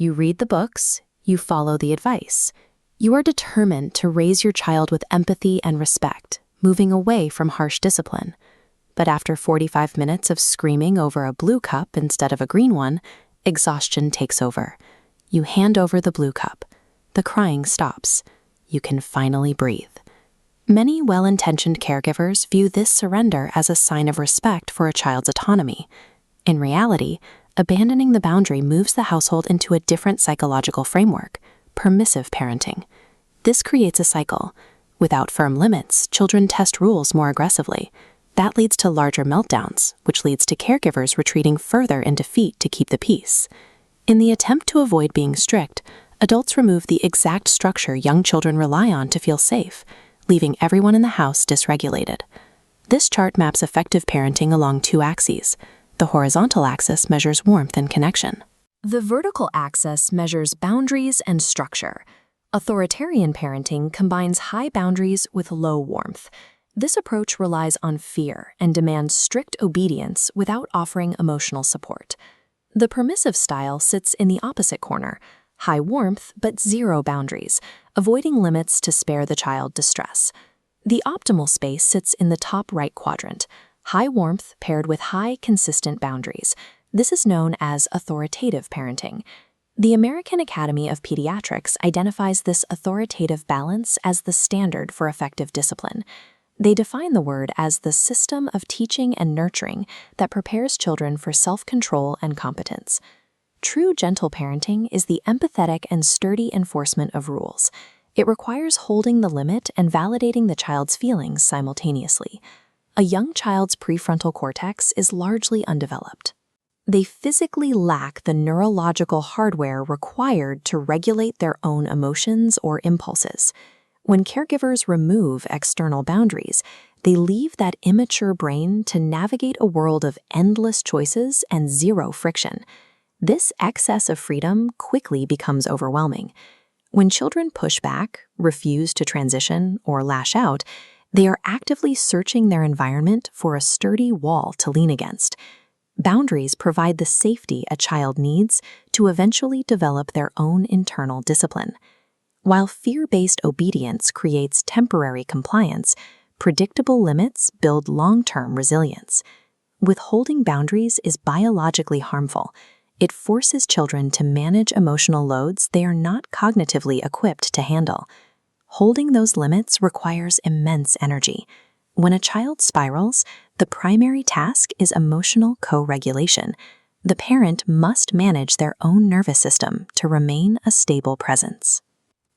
You read the books, you follow the advice. You are determined to raise your child with empathy and respect, moving away from harsh discipline. But after 45 minutes of screaming over a blue cup instead of a green one, exhaustion takes over. You hand over the blue cup. The crying stops. You can finally breathe. Many well-intentioned caregivers view this surrender as a sign of respect for a child's autonomy. In reality, abandoning the boundary moves the household into a different psychological framework, permissive parenting. This creates a cycle. Without firm limits, children test rules more aggressively. That leads to larger meltdowns, which leads to caregivers retreating further in defeat to keep the peace. In the attempt to avoid being strict, adults remove the exact structure young children rely on to feel safe, leaving everyone in the house dysregulated. This chart maps effective parenting along two axes. The horizontal axis measures warmth and connection. The vertical axis measures boundaries and structure. Authoritarian parenting combines high boundaries with low warmth. This approach relies on fear and demands strict obedience without offering emotional support. The permissive style sits in the opposite corner, high warmth but zero boundaries, avoiding limits to spare the child distress. The optimal space sits in the top right quadrant, high warmth paired with high consistent boundaries. This is known as authoritative parenting. The American Academy of Pediatrics identifies this authoritative balance as the standard for effective discipline. They define the word as the system of teaching and nurturing that prepares children for self-control and competence. True gentle parenting is the empathetic and sturdy enforcement of rules. It requires holding the limit and validating the child's feelings simultaneously. A young child's prefrontal cortex is largely undeveloped. They physically lack the neurological hardware required to regulate their own emotions or impulses. When caregivers remove external boundaries, they leave that immature brain to navigate a world of endless choices and zero friction. This excess of freedom quickly becomes overwhelming. When children push back, refuse to transition, or lash out, they are actively searching their environment for a sturdy wall to lean against. Boundaries provide the safety a child needs to eventually develop their own internal discipline. While fear-based obedience creates temporary compliance, predictable limits build long-term resilience. Withholding boundaries is biologically harmful. It forces children to manage emotional loads they are not cognitively equipped to handle. Holding those limits requires immense energy. When a child spirals, the primary task is emotional co-regulation. The parent must manage their own nervous system to remain a stable presence.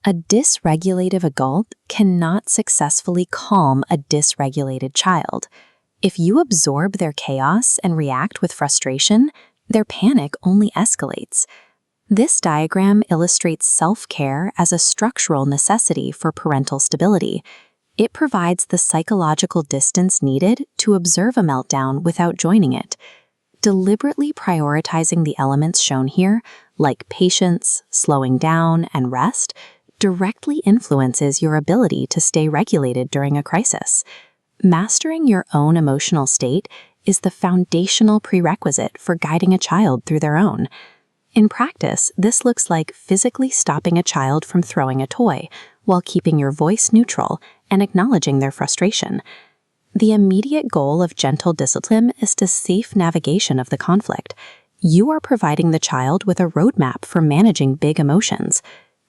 A dysregulative adult cannot successfully calm a dysregulated child. If you absorb their chaos and react with frustration, their panic only escalates. This diagram illustrates self-care as a structural necessity for parental stability. It provides the psychological distance needed to observe a meltdown without joining it. Deliberately prioritizing the elements shown here, like patience, slowing down, and rest, directly influences your ability to stay regulated during a crisis. Mastering your own emotional state is the foundational prerequisite for guiding a child through their own. In practice, this looks like physically stopping a child from throwing a toy while keeping your voice neutral and acknowledging their frustration. The immediate goal of gentle discipline is the safe navigation of the conflict. You are providing the child with a roadmap for managing big emotions.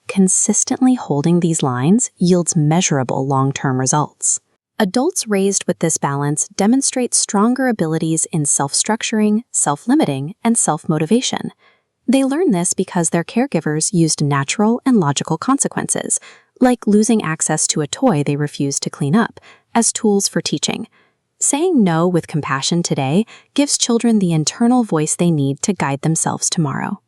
Consistently holding these lines yields measurable long-term results. Adults raised with this balance demonstrate stronger abilities in self-structuring, self-limiting, and self-motivation. They learn this because their caregivers used natural and logical consequences, like losing access to a toy they refused to clean up, as tools for teaching. Saying no with compassion today gives children the internal voice they need to guide themselves tomorrow.